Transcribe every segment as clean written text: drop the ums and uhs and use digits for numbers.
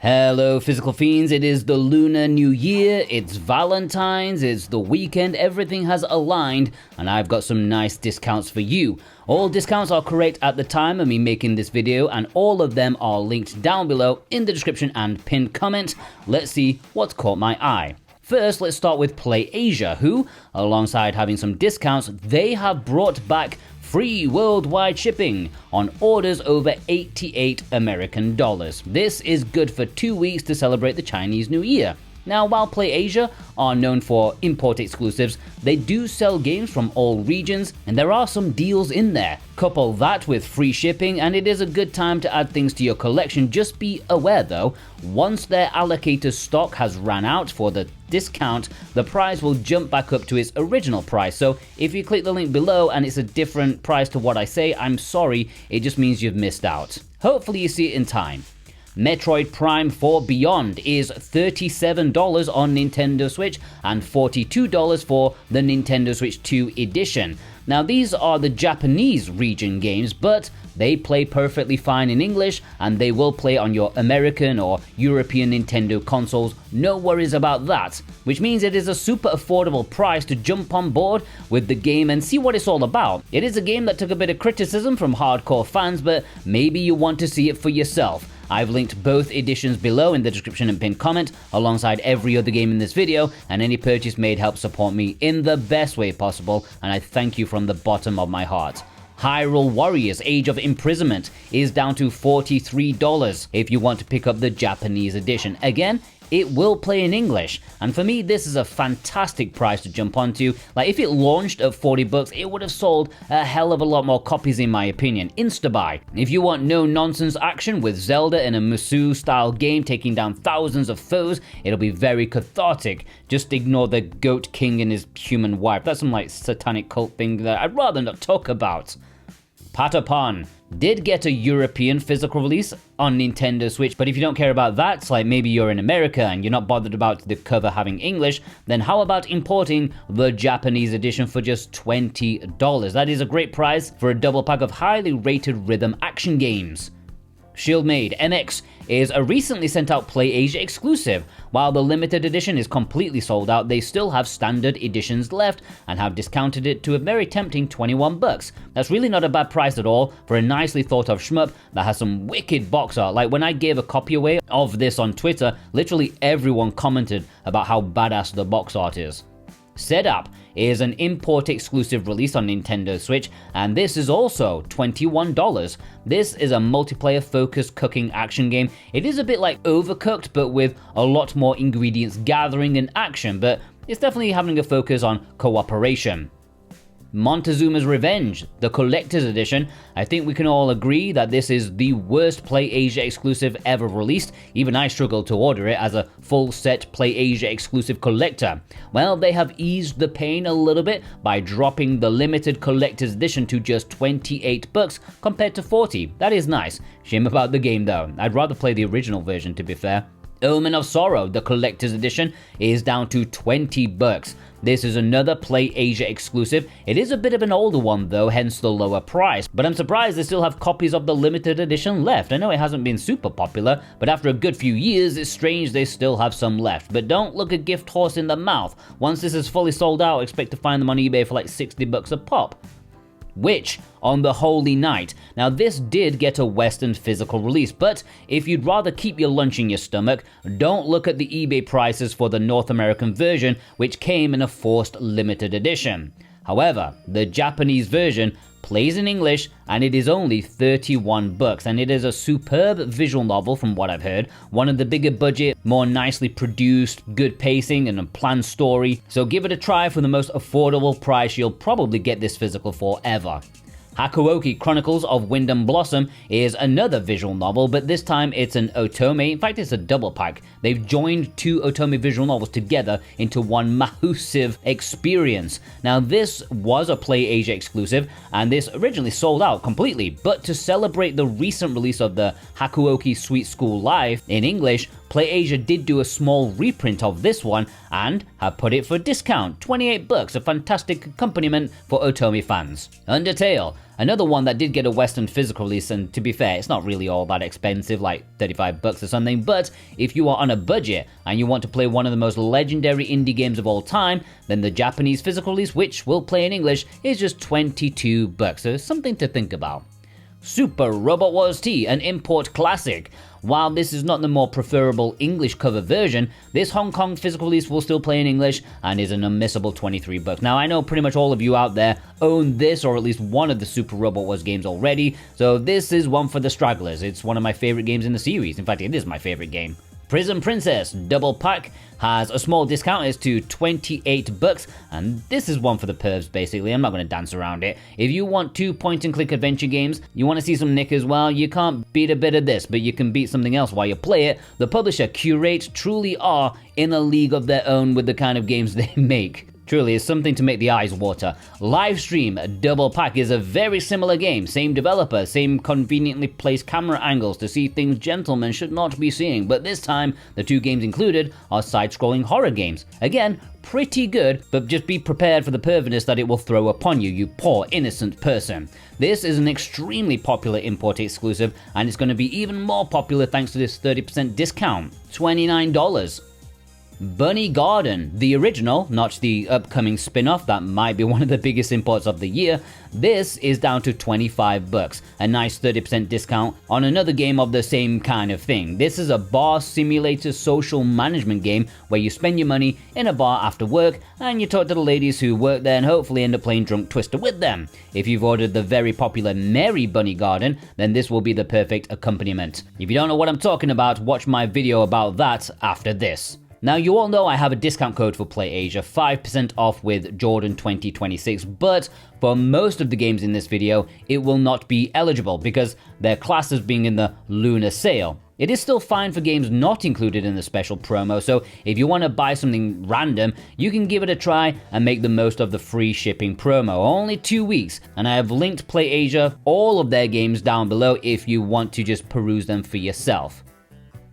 Hello physical fiends, it is the Lunar New Year, it's Valentine's, it's the weekend, everything has aligned, and I've got some nice discounts for you. All discounts are correct at the time of me making this video, and all of them are linked down below in the description and pinned comment. Let's see what's caught my eye. First, let's start with PlayAsia, who, alongside having some discounts, they have brought back free worldwide shipping on orders over 88 American dollars. This is good for 2 weeks to celebrate the Chinese New Year. Now, while PlayAsia are known for import exclusives, they do sell games from all regions, and there are some deals in there. Couple that with free shipping, and it is a good time to add things to your collection. Just be aware though, once their allocated stock has ran out for the discount, the price will jump back up to its original price. So if you click the link below and it's a different price to what I say, I'm sorry, it just means you've missed out. Hopefully you see it in time. Metroid Prime 4 Beyond is $37 on Nintendo Switch and $42 for the Nintendo Switch 2 edition. Now these are the Japanese region games, but they play perfectly fine in English and they will play on your American or European Nintendo consoles, no worries about that. Which means it is a super affordable price to jump on board with the game and see what it's all about. It is a game that took a bit of criticism from hardcore fans, but maybe you want to see it for yourself. I've linked both editions below in the description and pinned comment, alongside every other game in this video, and any purchase made helps support me in the best way possible, and I thank you from the bottom of my heart. Hyrule Warriors Age of Imprisonment is down to $43 if you want to pick up the Japanese edition. Again, it will play in English, and for me this is a fantastic price to jump onto. Like, if it launched at $40, it would have sold a hell of a lot more copies in my opinion. Insta-buy. If you want no nonsense action with Zelda in a Musou style game taking down thousands of foes, it'll be very cathartic. Just ignore the Goat King and his human wife. That's some like satanic cult thing that I'd rather not talk about. Patapon did get a European physical release on Nintendo Switch, but if you don't care about that, like maybe you're in America and you're not bothered about the cover having English, then how about importing the Japanese edition for just $20? That is a great price for a double pack of highly rated rhythm action games. Schildmaid MX is a recently sent out PlayAsia exclusive. While the limited edition is completely sold out, they still have standard editions left and have discounted it to a very tempting $21. That's really not a bad price at all for a nicely thought of shmup that has some wicked box art. Like, when I gave a copy away of this on Twitter, literally everyone commented about how badass the box art is. Sedap is an import exclusive release on Nintendo Switch, and this is also $21. This is a multiplayer focused cooking action game. It is a bit like Overcooked, but with a lot more ingredients gathering and action, but it's definitely having a focus on cooperation. Montezuma's Revenge, the collector's edition. I think we can all agree that this is the worst PlayAsia exclusive ever released. Even I struggled to order it as a full set PlayAsia exclusive collector. Well, they have eased the pain a little bit by dropping the limited collector's edition to just $28 compared to $40. That is nice. Shame about the game though. I'd rather play the original version, to be fair. Omen of Sorrow, the collector's edition, is down to $20. This is another PlayAsia exclusive. It is a bit of an older one though, hence the lower price, but I'm surprised they still have copies of the limited edition left. I know it hasn't been super popular, but after a good few years, it's strange they still have some left. But don't look a gift horse in the mouth. Once this is fully sold out, expect to find them on eBay for like $60 a pop. Witch on the Holy Night. Now this did get a Western physical release, but if you'd rather keep your lunch in your stomach, don't look at the eBay prices for the North American version, which came in a forced limited edition. However, the Japanese version plays in English and it is only $31, and it is a superb visual novel from what I've heard. One of the bigger budget, more nicely produced, good pacing and a planned story. So give it a try for the most affordable price you'll probably get this physical for ever. Hakuoki Chronicles of Wind and Blossom is another visual novel, but this time it's an otome. In fact, it's a double pack. They've joined two otome visual novels together into one massive experience. Now, this was a PlayAsia exclusive, and this originally sold out completely, but to celebrate the recent release of the Hakuoki Sweet School Live in English, PlayAsia did do a small reprint of this one and have put it for discount, $28, a fantastic accompaniment for Otome fans. Undertale, another one that did get a Western physical release, and to be fair, it's not really all that expensive, like $35 or something, but if you are on a budget and you want to play one of the most legendary indie games of all time, then the Japanese physical release, which will play in English, is just $22, so something to think about. Super Robot Wars T, an import classic. While this is not the more preferable English cover version, this Hong Kong physical release will still play in English and is an unmissable $23. Now I know pretty much all of you out there own this or at least one of the Super Robot Wars games already, so this is one for the stragglers. It's one of my favorite games in the series. In fact, it is my favorite game. Prison Princess Double Pack has a small discount as to $28, and this is one for the pervs basically. I'm not going to dance around it. If you want 2 point-and-click adventure games, you want to see some knickers, well, you can't beat a bit of this, but you can beat something else while you play it. The publisher Curate truly are in a league of their own with the kind of games they make. Truly, it's something to make the eyes water. Livestream Double Pack is a very similar game. Same developer, same conveniently placed camera angles to see things gentlemen should not be seeing. But this time, the 2 games included are side-scrolling horror games. Again, pretty good, but just be prepared for the perverness that it will throw upon you, you poor innocent person. This is an extremely popular import exclusive, and it's going to be even more popular thanks to this 30% discount. $29. Bunny Garden, the original, not the upcoming spin-off that might be one of the biggest imports of the year. This is down to $25, a nice 30% discount on another game of the same kind of thing. This is a bar simulator social management game where you spend your money in a bar after work and you talk to the ladies who work there and hopefully end up playing Drunk Twister with them. If you've ordered the very popular Merry Bunny Garden, then this will be the perfect accompaniment. If you don't know what I'm talking about, watch my video about that after this. Now, you all know I have a discount code for PlayAsia, 5% off with Jordan 2026, but for most of the games in this video, it will not be eligible because they're classed as being in the Lunar sale. It is still fine for games not included in the special promo, so if you want to buy something random, you can give it a try and make the most of the free shipping promo. Only 2 weeks, and I have linked PlayAsia all of their games down below if you want to just peruse them for yourself.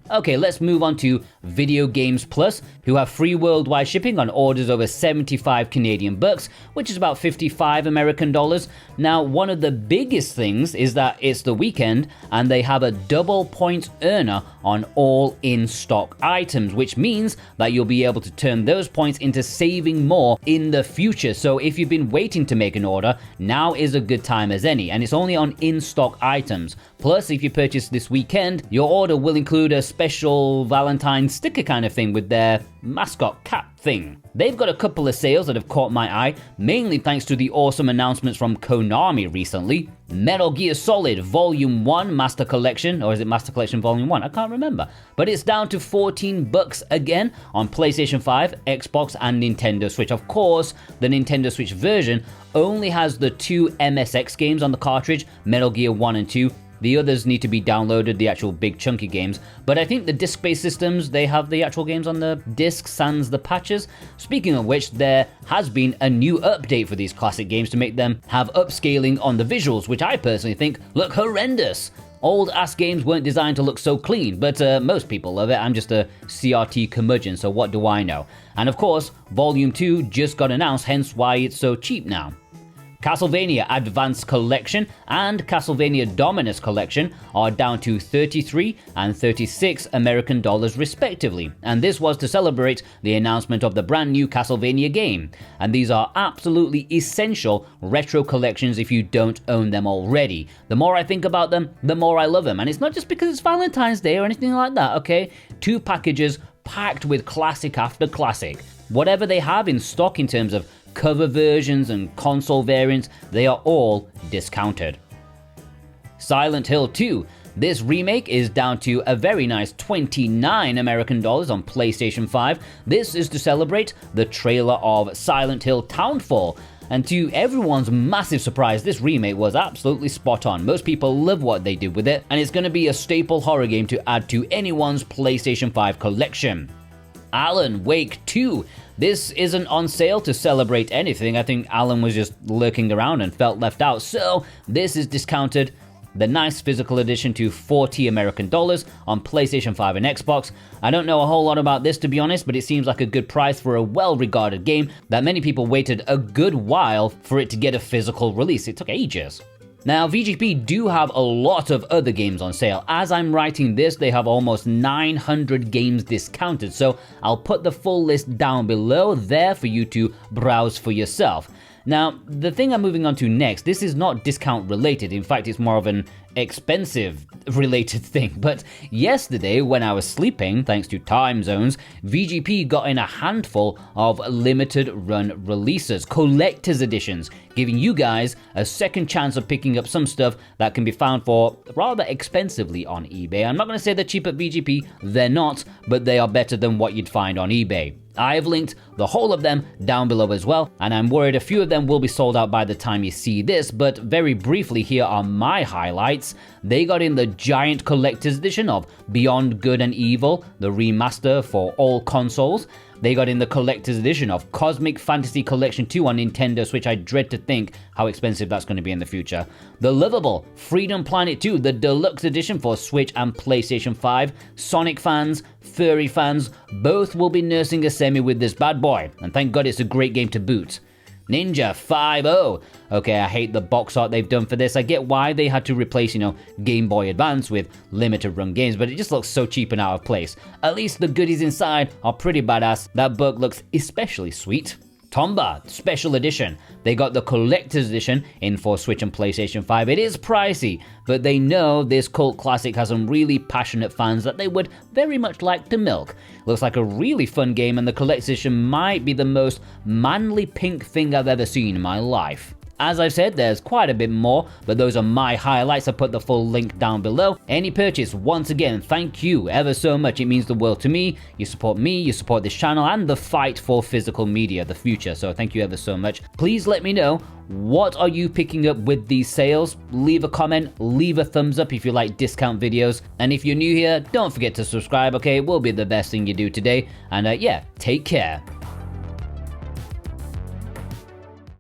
Okay, let's move on to Video Games Plus, who have free worldwide shipping on orders over 75 Canadian bucks, which is about 55 American dollars. Now, one of the biggest things is that it's the weekend and they have a double point earner on all in-stock items, which means that you'll be able to turn those points into saving more in the future. So if you've been waiting to make an order, now is a good time as any, and it's only on in-stock items. Plus, if you purchase this weekend, your order will include a special Valentine's sticker kind of thing with their mascot cat thing. They've got a couple of sales that have caught my eye, mainly thanks to the awesome announcements from Konami recently. Metal Gear Solid Volume 1 Master Collection, or is it Master Collection Volume 1? I can't remember. But it's down to $14 again on PlayStation 5, Xbox, and Nintendo Switch. Of course, the Nintendo Switch version only has the 2 MSX games on the cartridge, Metal Gear 1 and 2. The others need to be downloaded, the actual big chunky games. But I think the disc-based systems, they have the actual games on the discs sans the patches. Speaking of which, there has been a new update for these classic games to make them have upscaling on the visuals, which I personally think look horrendous. Old-ass games weren't designed to look so clean, but most people love it. I'm just a CRT curmudgeon, so what do I know? And of course, Volume 2 just got announced, hence why it's so cheap now. Castlevania Advanced Collection and Castlevania Dominus Collection are down to 33 and 36 American dollars respectively, and this was to celebrate the announcement of the brand new Castlevania game. And these are absolutely essential retro collections if you don't own them already. The more I think about them, the more I love them, and it's not just because it's Valentine's Day or anything like that, okay? 2 packages packed with classic after classic. Whatever they have in stock in terms of cover versions and console variants, they are all discounted. Silent Hill 2. This remake is down to a very nice 29 American dollars on PlayStation 5. This is to celebrate the trailer of Silent Hill Townfall. And to everyone's massive surprise, this remake was absolutely spot on. Most people love what they did with it, and it's going to be a staple horror game to add to anyone's PlayStation 5 collection. Alan Wake 2. This isn't on sale to celebrate anything. I think Alan was just lurking around and felt left out, so this is discounted. the nice physical edition to $40 American on PlayStation 5 and Xbox. I don't know a whole lot about this, to be honest, but it seems like a good price for a well-regarded game that many people waited a good while for it to get a physical release. It took ages. Now, VGP do have a lot of other games on sale. As I'm writing this, they have almost 900 games discounted, so I'll put the full list down below there for you to browse for yourself. Now, the thing I'm moving on to next, this is not discount related. In fact, it's more of an expensive related thing. But yesterday, when I was sleeping, thanks to time zones, VGP got in a handful of limited run releases, collector's editions, giving you guys a second chance of picking up some stuff that can be found for rather expensively on eBay. I'm not going to say they're cheap at VGP, they're not, but they are better than what you'd find on eBay. I've linked the whole of them down below as well, and I'm worried a few of them will be sold out by the time you see this, but very briefly, here are my highlights. They got in the giant collector's edition of Beyond Good and Evil, the remaster for all consoles. They got in the collector's edition of Cosmic Fantasy Collection 2 on Nintendo Switch. I dread to think how expensive that's going to be in the future. The lovable Freedom Planet 2, the deluxe edition for Switch and PlayStation 5. Sonic fans, furry fans, both will be nursing a semi with this bad boy, and thank God it's a great game to boot. Ninja 5-0. Okay, I hate the box art they've done for this. I get why they had to replace, Game Boy Advance with limited run games, but it just looks so cheap and out of place. At least the goodies inside are pretty badass. That book looks especially sweet. Tomba Special Edition. They got the collector's edition in for Switch and PlayStation 5. It is pricey, but they know this cult classic has some really passionate fans that they would very much like to milk. Looks like a really fun game, and the collector's edition might be the most manly pink thing I've ever seen in my life. As I've said, there's quite a bit more, but those are my highlights. I put the full link down below. Any purchase, once again, thank you ever so much. It means the world to me. You support this channel, and the fight for physical media, the future. So thank you ever so much. Please let me know, what are you picking up with these sales? Leave a comment, leave a thumbs up if you like discount videos. And if you're new here, don't forget to subscribe, okay? It will be the best thing you do today. And yeah, take care.